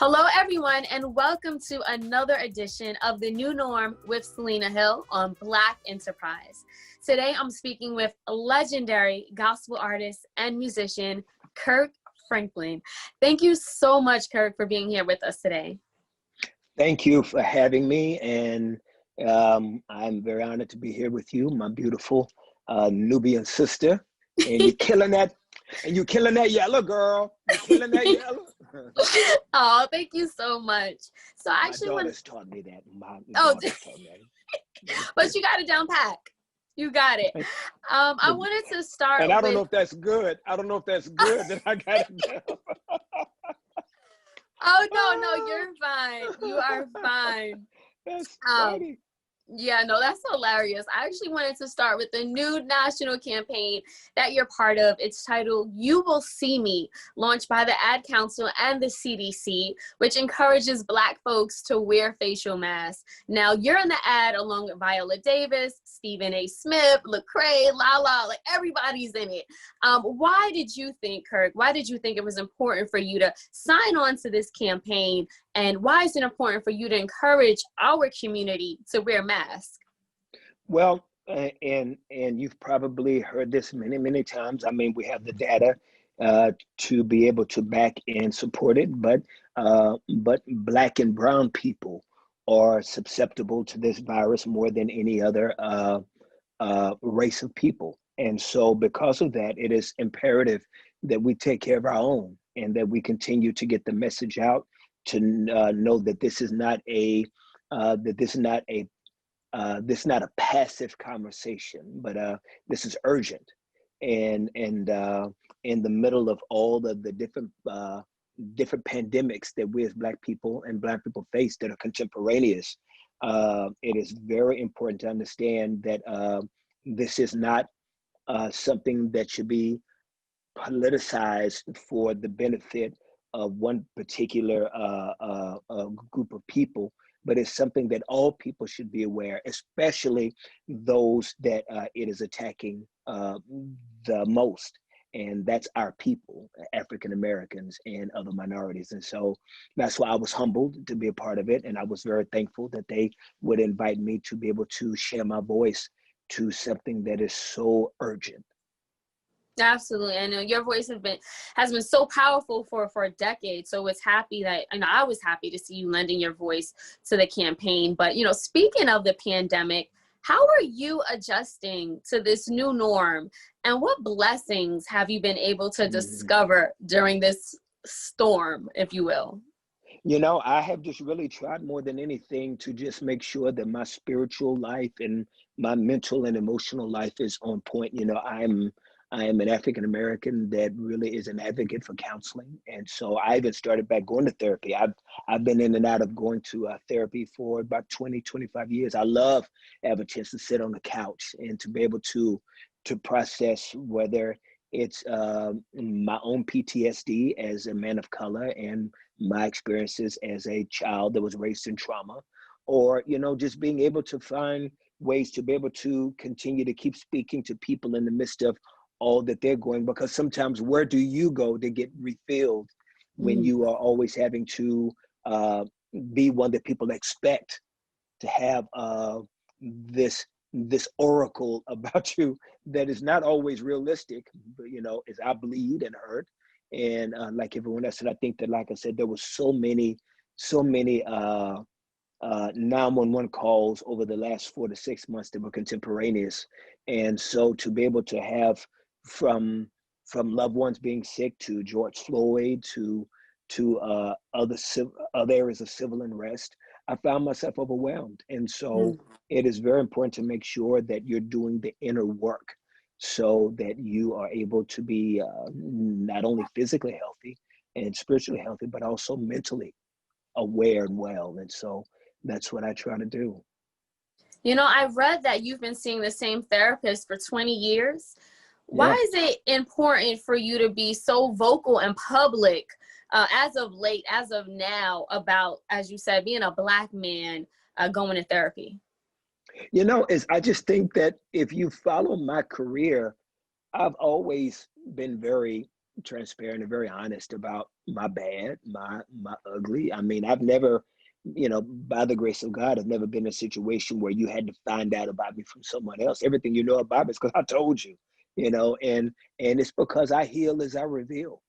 Hello, everyone, and welcome to another edition of The New Norm with Selena Hill on Black Enterprise. Today, I'm speaking with legendary gospel artist and musician, Kirk Franklin. Thank you so much, Kirk, for being here with us today. Thank you for having me, and I'm very honored to be here with you, my beautiful Nubian sister. And you're killing that, yellow, girl. You're killing that yellow. Oh, thank you so much. So I My actually daughters taught me that. Oh, Daughters taught me that. but you got it down pat. You got it. I wanted to start and I don't with... know if that's good. I don't know if that's good that I got it down. Oh, no, you're fine. You are fine. That's funny. Yeah, no, that's hilarious. I actually wanted to start with the new national campaign that you're part of. It's titled You Will See Me, launched by the Ad Council and the CDC, which encourages Black folks to wear facial masks. Now, you're in the ad along with Viola Davis, Stephen A. Smith, Lecrae, Lala, like everybody's in it. Why did you think, Kirk, it was important for you to sign on to this campaign? And why is it important for you to encourage our community to wear masks? Well, and you've probably heard this many times. I mean, we have the data to be able to back and support it, but Black and brown people are susceptible to this virus more than any other race of people. And so because of that, it is imperative that we take care of our own and that we continue to get the message out to know that this is not a passive conversation, but this is urgent. And in the middle of all of the different pandemics that we as Black people and Black people face that are contemporaneous, it is very important to understand that this is not something that should be politicized for the benefit of one particular group of people, but it's something that all people should be aware, especially those that it is attacking the most. And that's our people, African Americans and other minorities. And so that's why I was humbled to be a part of it. And I was very thankful that they would invite me to be able to share my voice to something that is so urgent. Absolutely. I know your voice has been so powerful for a decade. So it's happy that, and I was happy to see you lending your voice to the campaign. But, speaking of the pandemic, how are you adjusting to this new norm? And what blessings have you been able to discover during this storm, if you will? I have just really tried more than anything to just make sure that my spiritual life and my mental and emotional life is on point. I am an African American that really is an advocate for counseling, and so I even started back going to therapy. I've been in and out of going to therapy for about 25 years. I love having a chance to sit on the couch and to be able to process whether it's my own PTSD as a man of color and my experiences as a child that was raised in trauma, or just being able to find ways to be able to continue to keep speaking to people in the midst of all that they're going, because sometimes where do you go to get refilled when you are always having to be one that people expect to have this oracle about you that is not always realistic, but as I bleed and hurt. And like everyone else, and I think that, like I said, there was so many 911 calls over the last 4 to 6 months that were contemporaneous. And so to be able to have from loved ones being sick to George Floyd to other areas of civil unrest, I found myself overwhelmed. And so it is very important to make sure that you're doing the inner work so that you are able to be not only physically healthy and spiritually healthy, but also mentally aware and well. And so that's what I try to do. I've read that you've been seeing the same therapist for 20 years. Why is it important for you to be so vocal and public as of late, as of now, about, as you said, being a Black man going to therapy? I just think that if you follow my career, I've always been very transparent and very honest about my bad, my ugly. I mean, I've never, by the grace of God, I've never been in a situation where you had to find out about me from someone else. Everything you know about me is because I told you, and it's because I heal as I reveal.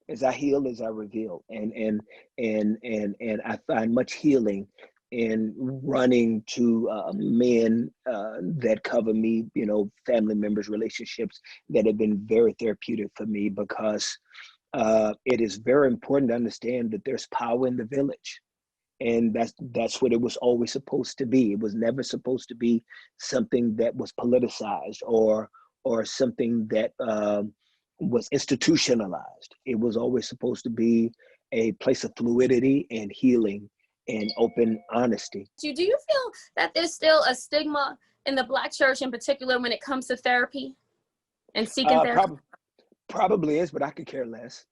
As I heal, as I reveal, and I find much healing in running to men that cover me, family members, relationships that have been very therapeutic for me, because it is very important to understand that there's power in the village. And that's what it was always supposed to be. It was never supposed to be something that was politicized or something that was institutionalized. It was always supposed to be a place of fluidity and healing and open honesty. Do you feel that there's still a stigma in the Black church in particular when it comes to therapy and seeking therapy? Probably is, but I could care less.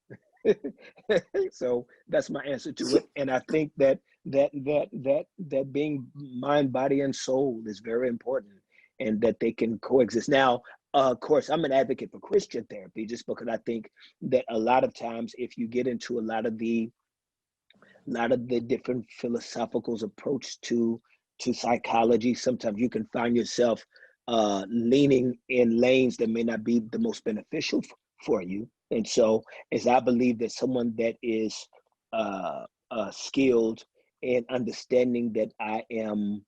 So that's my answer to it. And I think that being mind, body, and soul is very important, and that they can coexist. Now, of course, I'm an advocate for Christian therapy, just because I think that a lot of times, if you get into a lot of the different philosophical approach to psychology, sometimes you can find yourself leaning in lanes that may not be the most beneficial for you. And so, as I believe that someone that is skilled in understanding that I am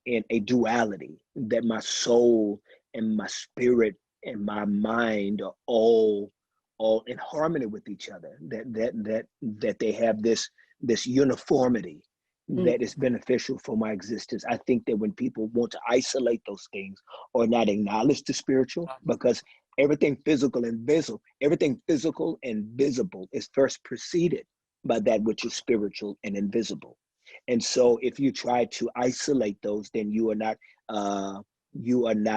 in a duality, that my soul and my spirit and my mind are all in harmony with each other, that they have this uniformity that is beneficial for my existence. I think that when people want to isolate those things or not acknowledge the spiritual, because everything physical and visible is first preceded by that which is spiritual and invisible. And so if you try to isolate those, then you are not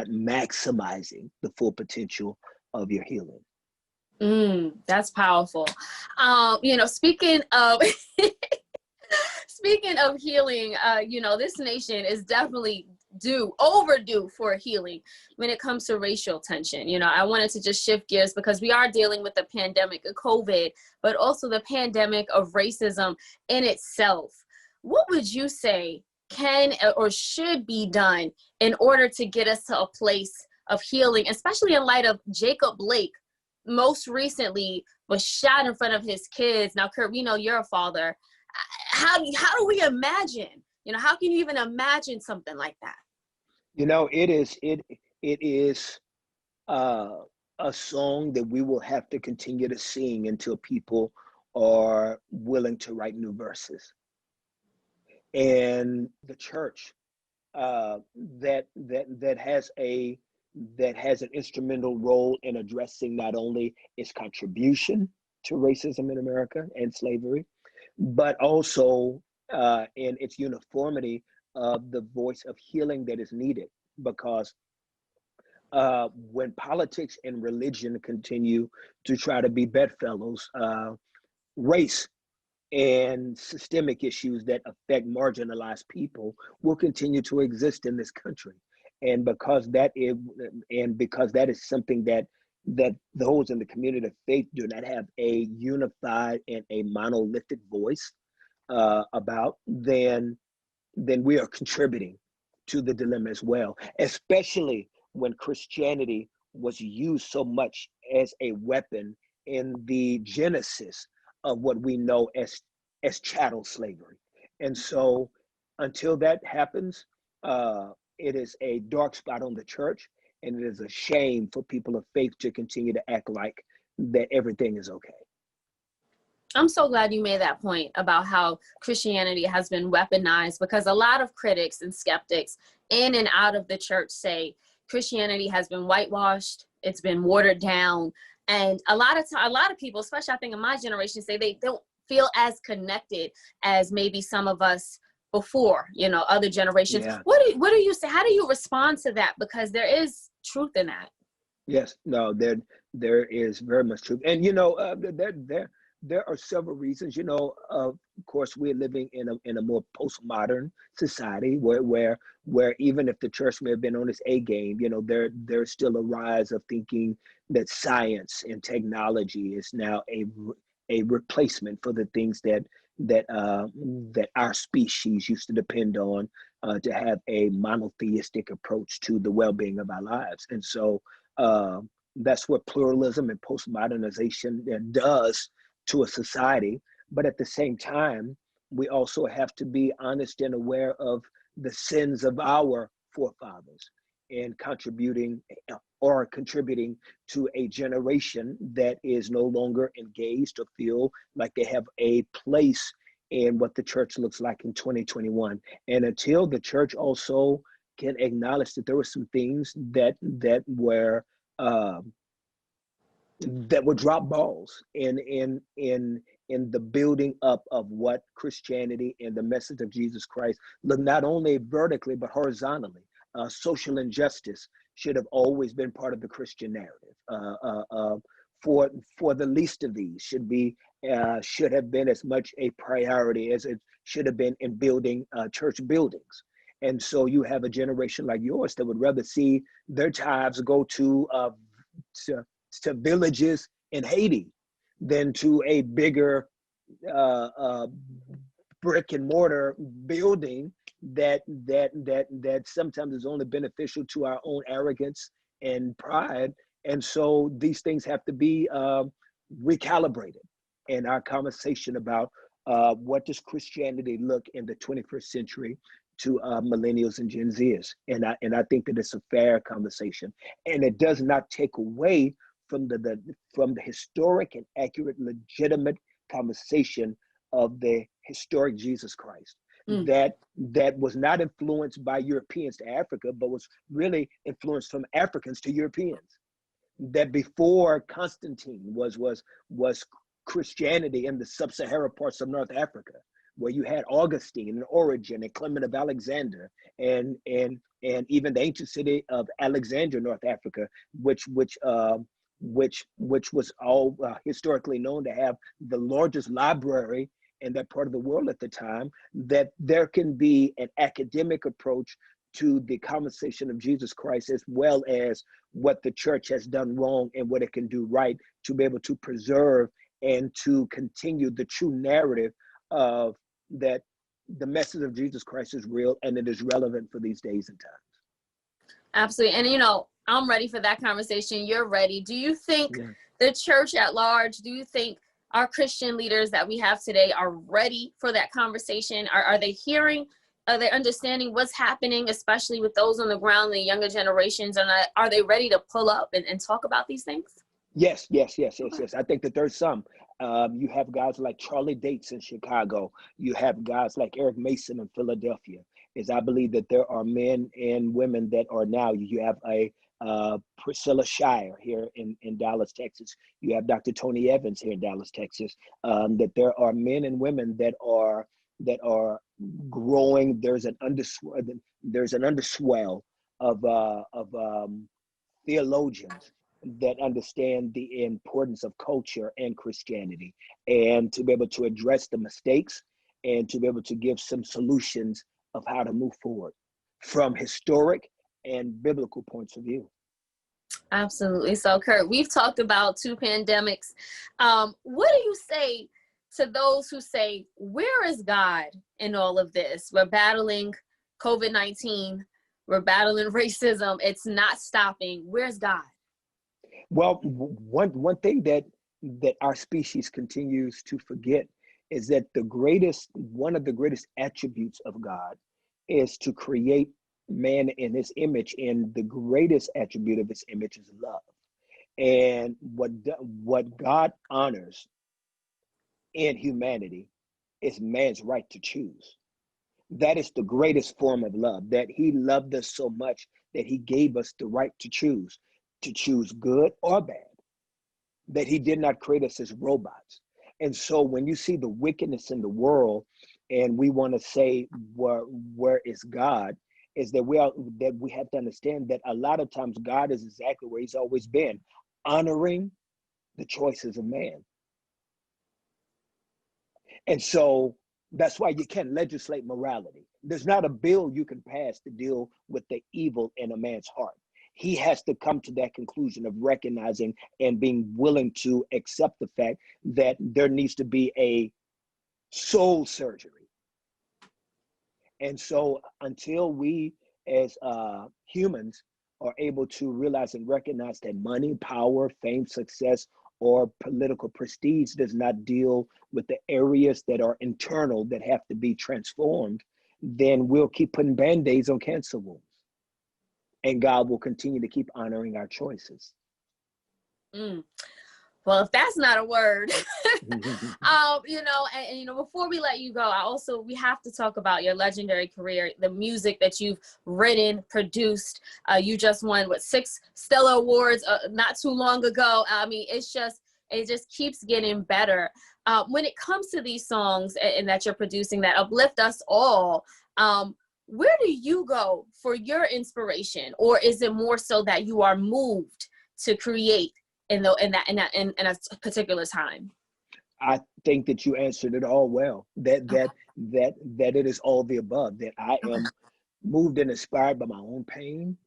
maximizing the full potential of your healing. That's powerful. Speaking of speaking of healing, this nation is definitely overdue for healing when it comes to racial tension. I wanted to just shift gears because we are dealing with the pandemic of COVID, but also the pandemic of racism in itself. What would you say can or should be done in order to get us to a place of healing, especially in light of Jacob Blake most recently was shot in front of his kids? Now, Kirk, we know you're a father. How do we imagine? How can you even imagine something like that? It is a song that we will have to continue to sing until people are willing to write new verses. And the church that has an instrumental role in addressing not only its contribution to racism in America and slavery, but also in its uniformity of the voice of healing that is needed. Because when politics and religion continue to try to be bedfellows, race and systemic issues that affect marginalized people will continue to exist in this country. And because that is something that those in the community of faith do not have a unified and a monolithic voice about, then we are contributing to the dilemma as well, especially when Christianity was used so much as a weapon in the genesis of what we know as chattel slavery. And so until that happens, it is a dark spot on the church, and it is a shame for people of faith to continue to act like that everything is okay. I'm so glad you made that point about how Christianity has been weaponized, because a lot of critics and skeptics in and out of the church say Christianity has been whitewashed, it's been watered down. And a lot of people, especially I think in my generation, say they don't feel as connected as maybe some of us before, other generations. Yeah. What do you say? How do you respond to that? Because there is truth in that. Yes, no, there is very much truth. And there are several reasons. Of course, we're living in a more postmodern society where even if the church may have been on its A game, there's still a rise of thinking that science and technology is now a replacement for the things that our species used to depend on to have a monotheistic approach to the well-being of our lives. And so uh, that's what pluralism and postmodernization does to a society. But at the same time, we also have to be honest and aware of the sins of our forefathers and contributing to a generation that is no longer engaged or feel like they have a place in what the church looks like in 2021. And until the church also can acknowledge that there were some things uh, that were drop balls in the building up of what Christianity and the message of Jesus Christ look, not only vertically but horizontally. Social injustice should have always been part of the Christian narrative. For the least of these should have been as much a priority as it should have been in building church buildings. And so you have a generation like yours that would rather see their tithes go to, to villages in Haiti than to a bigger uh, uh, brick and mortar building that sometimes is only beneficial to our own arrogance and pride. And so these things have to be recalibrated in our conversation about what does Christianity look in the 21st century to millennials and Gen Zers. And I think that it's a fair conversation, and it does not take away from the historic and accurate, legitimate conversation of the historic Jesus Christ that was not influenced by Europeans to Africa, but was really influenced from Africans to Europeans. That before Constantine was Christianity in the sub-Saharan parts of North Africa, where you had Augustine and Origen and Clement of Alexander and even the ancient city of Alexandria, North Africa, which was all historically known to have the largest library in that part of the world at the time. That there can be an academic approach to the conversation of Jesus Christ, as well as what the church has done wrong and what it can do right to be able to preserve and to continue the true narrative of that the message of Jesus Christ is real and it is relevant for these days and times. Absolutely. And I'm ready for that conversation. You're ready. Do you think the church at large, do you think our Christian leaders that we have today are ready for that conversation? Are they hearing, are they understanding what's happening, especially with those on the ground, the younger generations? And are they ready to pull up and talk about these things? Yes. I think that there's some. You have guys like Charlie Dates in Chicago. You have guys like Eric Mason in Philadelphia. Is I believe that there are men and women that are now. You have a Priscilla Shire here in Dallas, Texas. You have Dr. Tony Evans here in Dallas, Texas. That there are men and women that are growing. There's an underswell of theologians that understand the importance of culture and Christianity, and to be able to address the mistakes and to be able to give some solutions of how to move forward from historic and biblical points of view. Absolutely. So, Kirk, we've talked about two pandemics. What do you say to those who say, where is God in all of this? We're battling COVID-19. We're battling racism. It's not stopping. Where's God? Well, one thing that our species continues to forget is that one of the greatest attributes of God is to create man in his image, and the greatest attribute of his image is love. And what God honors in humanity is man's right to choose. That is the greatest form of love, that he loved us so much that he gave us the right to choose good or bad, that he did not create us as robots. And so when you see the wickedness in the world and we want to say, where is God, is that we have to understand that a lot of times God is exactly where he's always been, honoring the choices of man. And so that's why you can't legislate morality. There's not a bill you can pass to deal with the evil in a man's heart. He has to come to that conclusion of recognizing and being willing to accept the fact that there needs to be a soul surgery. And so until we as humans are able to realize and recognize that money, power, fame, success, or political prestige does not deal with the areas that are internal that have to be transformed, then we'll keep putting band-aids on cancer wounds. And God will continue to keep honoring our choices. Well, if that's not a word, before we let you go, we have to talk about your legendary career, the music that you've written, produced. You just won 6 Stellar Awards not too long ago. I mean, it just keeps getting better. When it comes to these songs and that you're producing that uplift us all, where do you go for your inspiration, or is it more so that you are moved to create in a particular time? I think that you answered it all well. That it is all the above. That I am moved and inspired by my own pain.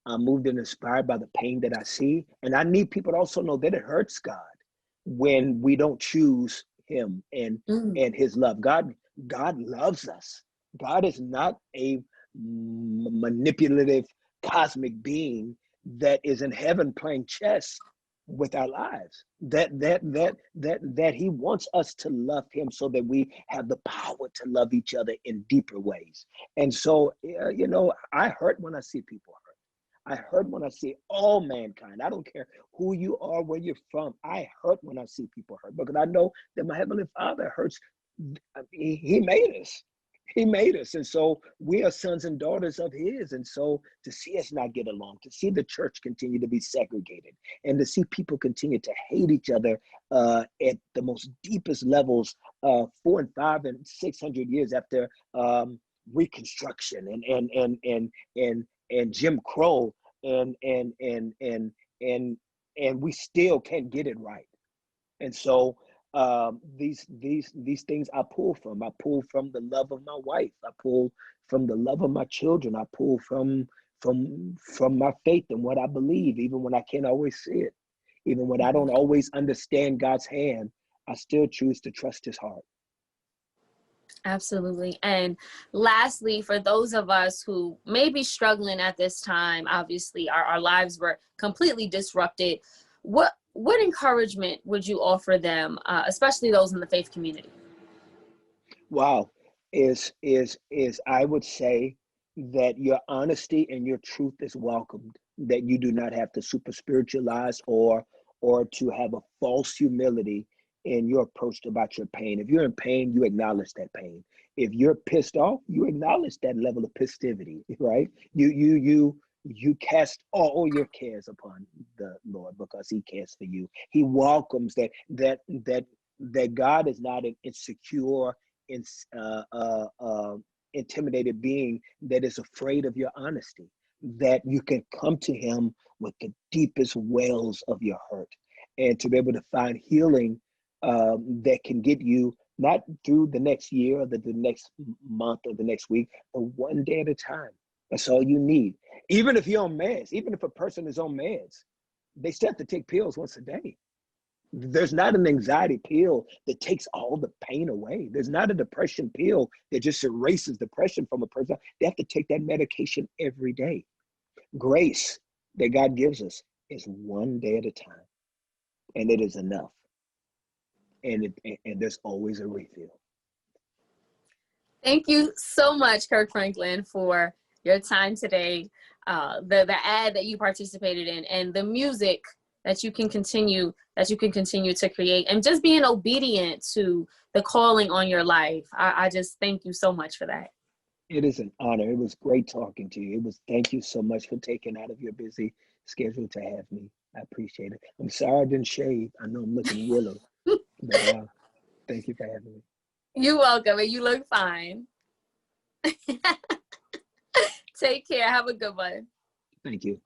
I'm moved and inspired by the pain that I see, and I need people to also know that it hurts God when we don't choose Him and His love. God loves us. God is not a manipulative cosmic being that is in heaven playing chess with our lives. That He wants us to love Him so that we have the power to love each other in deeper ways. And so, I hurt when I see people hurt. I hurt when I see all mankind. I don't care who you are, where you're from. I hurt when I see people hurt, because I know that my Heavenly Father hurts. He made us. He made us. And so we are sons and daughters of His. And so to see us not get along, to see the church continue to be segregated, and to see people continue to hate each other at the most deepest levels, 400 and 500 and 600 years after Reconstruction and Jim Crow, and we still can't get it right. And so these things I pull from. I pull from the love of my wife. I pull from the love of my children. I pull from my faith and what I believe, even when I can't always see it, even when I don't always understand God's hand. I still choose to trust His heart. Absolutely. And lastly, for those of us who may be struggling at this time, obviously our lives were completely disrupted. What encouragement would you offer them, especially those in the faith community? Wow, is I would say that your honesty and your truth is welcomed. That you do not have to super spiritualize or to have a false humility in your approach about your pain. If you're in pain, you acknowledge that pain. If you're pissed off, you acknowledge that level of festivity, right? You cast all your cares upon the Lord because He cares for you. He welcomes that God is not an insecure, intimidated being that is afraid of your honesty, that you can come to Him with the deepest wells of your hurt, and to be able to find healing that can get you not through the next year or the next month or the next week, but one day at a time. That's all you need. Even if you're on meds, even if a person is on meds, they still have to take pills once a day. There's not an anxiety pill that takes all the pain away. There's not a depression pill that just erases depression from a person. They have to take that medication every day. Grace that God gives us is one day at a time, and it is enough. And there's always a refill. Thank you so much, Kirk Franklin, for your time today, the ad that you participated in, and the music that you can continue to create, and just being obedient to the calling on your life. I just thank you so much for that. It is an honor. It was great talking to you. Thank you so much for taking out of your busy schedule to have me. I appreciate it. I'm sorry I didn't shave. I know I'm looking willow, but thank you for having me. You're welcome, and you look fine. Take care. Have a good one. Thank you.